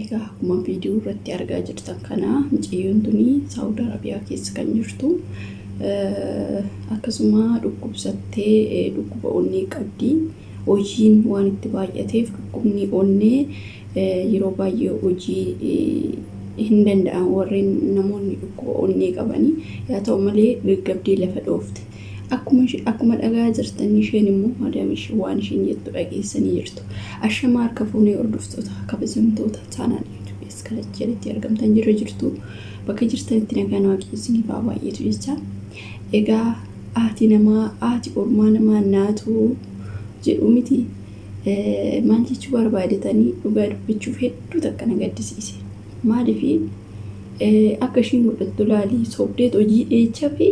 Egaa akkuma viidiyoo irratti argaa jirtan kana mucayyoon tuni Saawud Arabiyaa keessa kan jirtu. Akkasuma dhukkubsattee dhukkuba onnee qabdi. Hojiin waan itti baay'ateef dhukkubni onnee yeroo baay'ee hojii hin danda'an warreen namoonni dhukkuba onnee qabanii yaa ta'u malee gaggabdee lafa dhoofte. Akkuma dhagaa jirtan isheen immoo maadaama isheen waan isheen jettu dhageessanii jirtu. Ashama harka fuunee hordoftoota kabajamtoota chaanal YouTube iskala jalatti argamtan jirtu bakka jirtanitti nagaan waaqessanii baay'eetu jecha. Egaa haati namaa haati ormaa namaa naatu jedhu miti. Maal jechuu barbaadetanii dhugaa dubbachuuf hedduu takka na gaddisiise. Maaliif akka isheen godhattu laalii sobdeet hojii dheechaa fi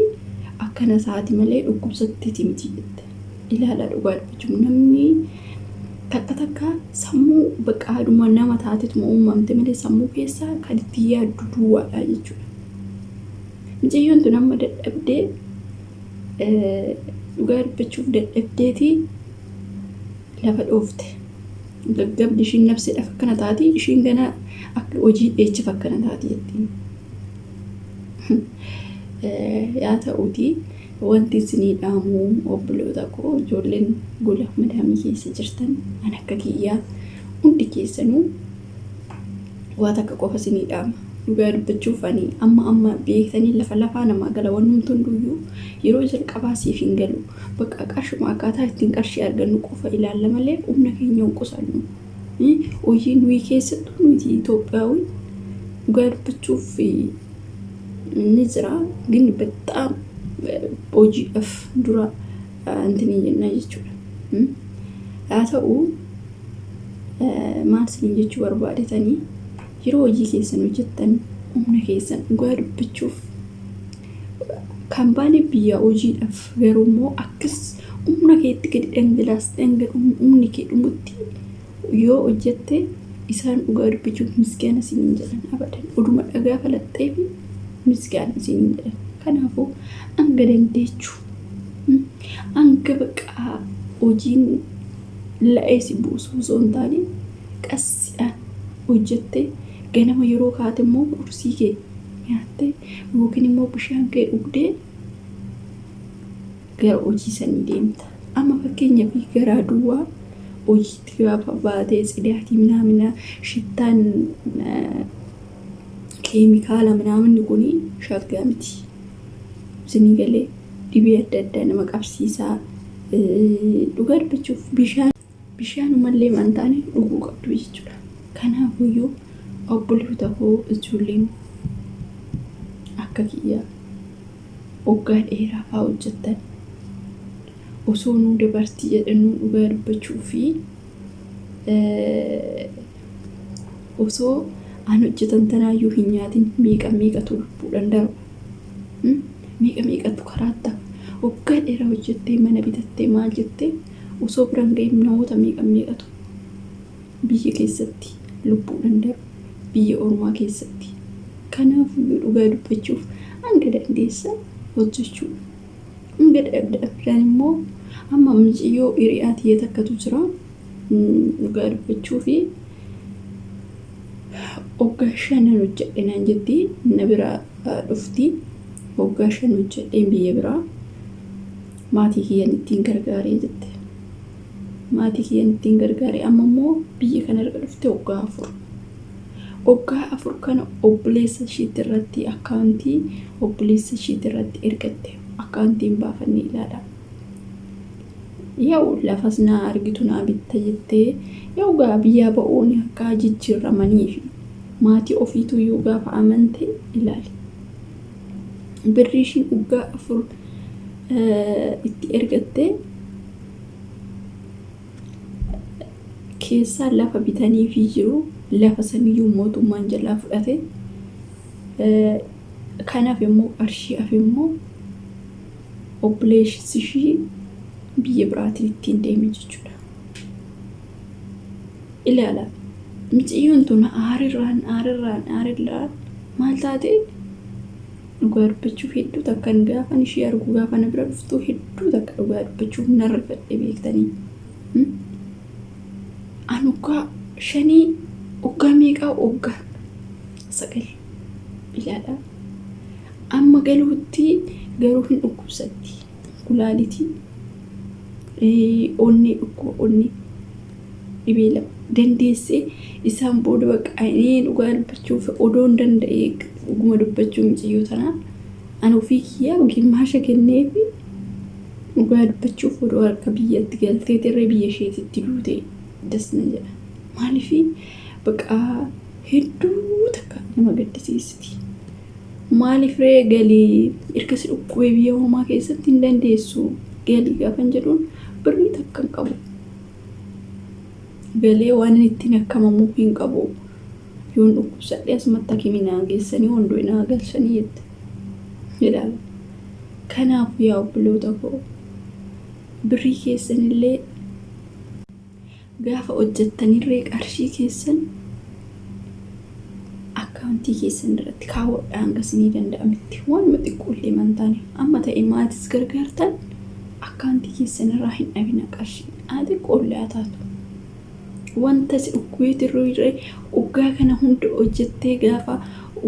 akkana saati malee dhukkubsatteeti miti jette. Ilaala dhugaa dubbachuuf namni takka sammuu baqaadhuma nama taatetuma uumamte malee sammuu keessaa kan itti yaaddu duwwaadha jechuudha. Mucayyoon tun amma dadhabdee dhugaa dubbachuuf dadhabdeeti lafa dhoofte. Gaggabdi ishiin nafsidhaaf akkana taati ishiin gana akka hojii dheechaaf akkana taati jettiin. Yaa ta'uuti wanti isinii dhaamu obboloota koo ijoolleen gola madaamii keessa jirtan an akka kiyyaa hundi keessanuu waa takka qofa isinii dhaama. Dhugaa dubbachuuf ani amma beektanii lafa namaa gala wantoota hunduyyuu yeroo jalqabaa siif hin galu. Bakka qarshuma akkaataa ittiin qarshii argannu qofa ilaalla malee humna keenya hin qusannu. Hojii nuyi keessattuu nuti Itoophiyaawwan dhugaa dubbachuuf ni jira ግን በጣም hojiidhaaf dura antini jenna jechuudha. Haa ta'u maal isin jechuu barbaadetanii yeroo hojii keessan hojjettan humna keessan dhugaa dubbachuuf kan baane biyya hojiidhaaf garuu immoo akkas humna keetti gadi dhangalaastee humni kee dhumutti yoo hojjette isaan dhugaa dubbachuuf misgaana isin jedhan abadan oduma dhagaa falaxxee fi misgaana isin jedhan. Kanaafuu hanga dandeechuu hanga baqaa hojiin la'ee si buusuu osoo hin taane qassiidhaan hojjettee ganama yeroo kaate immoo qursii kee nyaattee yookiin immoo bishaan kee dhugdee gara hojii sanii deemta. Amma fakkeenyaaf garaa duwwaa hojiitti gaafa baatee cidaatii minaa shittaan keemikaala minaaminni kuni shaggaa miti. Isinii galee dhibee adda addaa nama qabsiisaa. Dhugaa dubbachuuf bishaanumallee waan taane dhuguu qabdu jechuudha. Kanaafuyyuu obboloota koo ijoolleen akka kiyyaa waggaa dheeraa fa'aa hojjettan osoo nuu dabartii jedhannuu dhugaa dubbachuu fi osoo aan hojjetan tanaayyuu hin nyaatin meeqatu lubbuudhaan darba. Meeqatu karaatti waggaa dheeraa hojjettee mana bitattee maal jettee osoo biraan ga'ee namoota meeqatu biyya keessatti lubbuudhaan darba biyya ormaa keessatti. Kanaafuu dhugaa dubbachuuf hanga dandeessan hojjechuudha. Hanga dadhabdan immoo amma mucayyoo hiriyaa tiyya takkatu jira dhugaa dubbachuu fi waggaa 5 hojjedhe naan jetti na biraa dhufti. Waggaa 5 hojjedheen biyya biraa maatii kiyyan ittiin gargaaree jette. Maatii kiyyan ittiin gargaaree amma immoo biyya kana erga dhufte waggaa 4. Waggaa 4 kana obboleessa ishiitti irratti akkaawuntii obboleessa ishiitti irratti ergatte akkaawuntiin baafannee ilaala. Yoo lafas naa argitu naa bitta jettee yoo gaa biyyaa ba'uun akka jijjiiramanii fi maatii ofiitu yoo gaafa amante ilaali. Birrii ishiin waggaa 4 itti ergatte keessaa lafa bitanii fi jiru lafa saniyyuu mootummaan jalaa fudhate. Kanaaf immoo qarshii hafe immoo obboleessi ishii biyya biraatiin ittiin deeme jechuudha. Ilaala mucayyoon tun aarirraan maal taate dhugaa dubbachuuf hedduu takkan gaafan ishee argu gaafa na bira dhuftu hedduu takka dhugaa dubbachuuf narrifadhe beektanii. Anukaa 5 Waggaa meeqaa waggaa 9 ilaala. Amma galuutti garuu hin dhukkubsatti. Kulaalitii onni dhukkuba onni dhibee lama dandeessee isaan booda baqa inni dhugaa dubbachuuf odoon danda'ee dhuguma dubbachuu mucayyoo tanaa ani ofii kiyyaa gimmaasha kenneefi dhugaa dubbachuuf odoo harka biyyatti galtee tirree biyya isheetitti duute dasna jedha. Maaliif baqa hedduu takka nama gaddisiisti. Maaliif ree galii erkasi dhukkubee biyya homaa keessatti hin dandeessu galii gaafan jedhuun birrii takka hin qabu. Galee waan ittiin akkamamu hin qabu. Yoon dhukkubsadhee asumatti hakiminaa geessanii hondoo naa galchanii jette. Jedhaala. Kanaaf yaa obboloota koo birrii keessanillee gaafa hojjettanirree qarshii keessan akkaawuntii keessan irratti kaawwadhaan gasinii danda'ametti waan xiqqoollee mantaane amma ta'e maatis gargaartan akkaawuntii keessan irraa hin dhabina qarshii xiqqoollee haa taatu. Wanta si dhukkubeetirree waggaa kana hunda hojjettee gaafa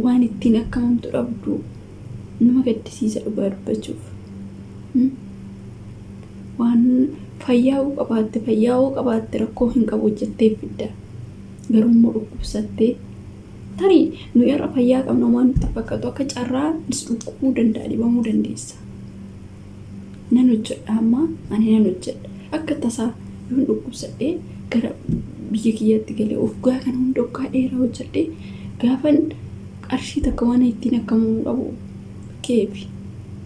waan ittiin akkamamtu dhabdu nama gaddisiisa dhugaa dubbachuuf. Waan fayyaa'uu qabaatte rakkoo hin qabu hojjettee fidda. Garuu immoo dhukkubsattee tarii nu irra fayyaa qabna waan nutti fakkaatu akka carraa dhukkubuu danda'a dhibamuu dandeessa. Nan hojjedha amma ani nan hojjedha. Akka tasaa yoon dhukkubsadhee gara biyya kiyyaatti galee waggaa kana hunda waggaa dheeraa hojjedhee gaafan qarshii takka waan ittiin akkamuu qabu keefi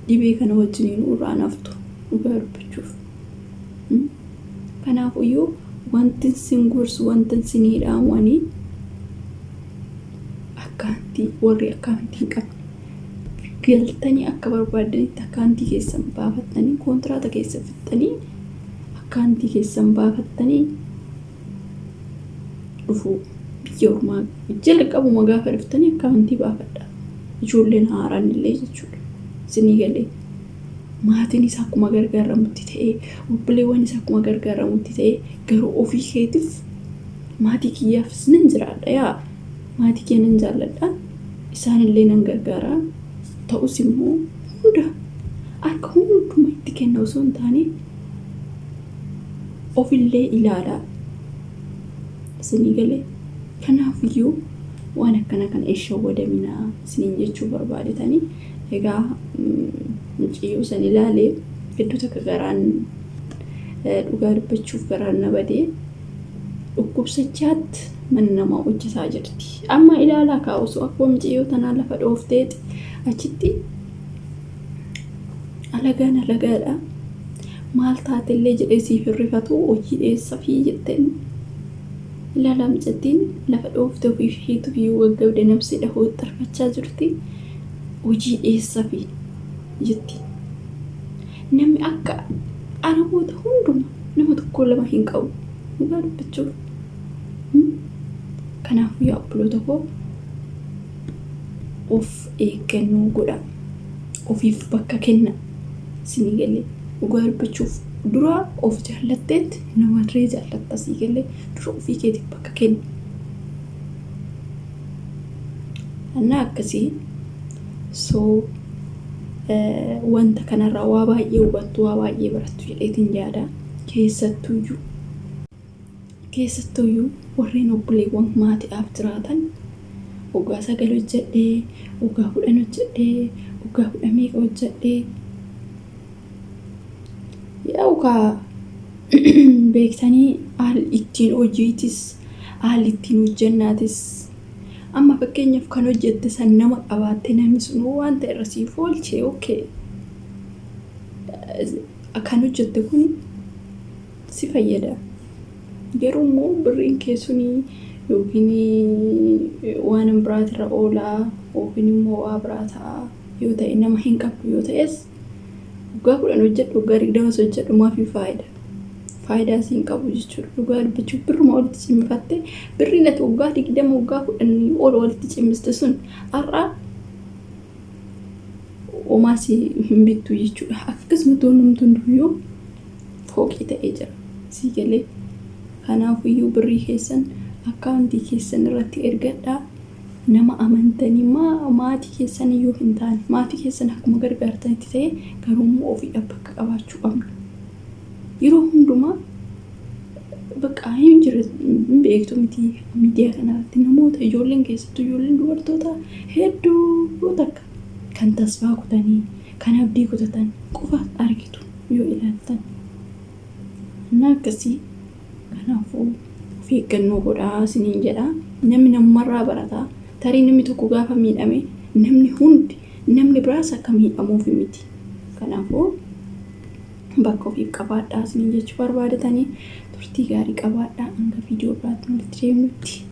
dhibee kana wajjiniin irraa naftu dhugaa dubbachuuf. Kanaafiyyuu wanti sin gorsu wanti siniidhaan wanii akkaantii warri akkaantii qabne galtanii akka barbaadanitti akkaantii keessan baafattanii kontiraata keessa fixxanii akkaantii keessan baafattanii dhufu biyya ormaa jalqabuma gaafa dhuftanii akkaantii baafadha. Ijoolleen haaraan illee jechuudha. Sinii galee maatiin isaa akkuma gargaaramutti ta'ee obboleewwan isaa akkuma gargaaramutti ta'ee garuu ofii keetiif maatii kiyyaafis nan jiraadha yaa maatii kiyya nan jaalladha isaanillee nan gargaara ta'us immoo hunda akka hunduma itti kenna osoo hin taane ofillee ilaalaa sinii galee. Kanaafiyyuu waan akkana kana shawwadaminaa isiniin jechuu barbaadetanii egaa mucayyoo san ilaalee hedduu takka garaan dhugaa dubbachuuf garaan na badee dhukkubsachaatti mana namaa hojjetaa jirti. Amma ilaalaa kaa'usu akkuma mucayyoo tanaa lafa dhoofteeti achitti alagaadha. Maal taatellee jedhee siif hirrifatu hojii dheessafii jetteen ilaalaa mucattiin lafa dhooftee ofii isheetu biyyuu waggabde nabsi dhahoo xarfachaa jirti. Hojii dheessafii jetti. Namni akka araboota hunduma nama tokko lama hin qabu dhugaa dubbachuuf. Kanaafuu yaa obboloota koo of eeggannoo godha. Ofiif bakka kenna sinii galee dhugaa dubbachuuf dura of jaallatteetti namarree jaallatta sii galee dura ofii keetiif bakka kenna. Annaa akkasii wanta kanarraa waa baay'ee hubattu waa baay'ee barattu jedheetiin yaada. Keessattuyyuu warreen obboleewwan maatiidhaaf jiraatan waggaa 9 hojjedhee waggaa 10 hojjedhee waggaa 10 meeqa hojjedhee yaa beektanii haal ittiin hojiitis haal ittiin hojjannaatis amma fakkeenyaaf kan hojjette san nama qabaatte namni sun waan ta'e irra siif oolchee okay kan hojjette kun si fayyada. Garuu immoo birriin keessanii yookiin waan biraatirra oolaa yookiin immoo waa biraa ta'a yoo ta'e nama hin qabdu yoo ta'es waggaa 10 hojjedhu waggaa 20 hojjedhu maafi faayidaa siin qabu jechuudha. Dhugaa dubbachuuf birruma walitti cimmifattee birriin ati waggaa 20 waggaa 10 ol walitti cimmiste sun har'a omaasi hin bittu jechuudha. Akkasuma toonumtu hunduyyuu fooqii ta'ee jira sii galee. Kanaafiyyuu birrii keessan akkaawuntii keessan irratti ergadhaa. Nama amantanii maatii keessan iyyuu hin taane maatii keessan akkuma gargaartanitti ta'e garuu ofii bakka qabaachuu qabna. Yeroo hundumaa bakka hin jirre beektu miti miidiyaa kanarratti namoota ijoolleen keessattuu ijoolleen dubartoota hedduu takka kan tasfaa kutanii kan abdii kutatan qofa argitu yoo ilaaltan. Akkasii kanaafuu of eeggannoo godhaa isiniin jedha. Namni namarraa barataa. Tarii namni tokko gaafa miidhame namni biraas akka miidhamuuf miti. Kanaafuu bakka ofiif qabaadhaa isiniin jechuu barbaadatanii turtii gaarii qabaadhaa hanga viidiyoo biraatti nutti deemnutti.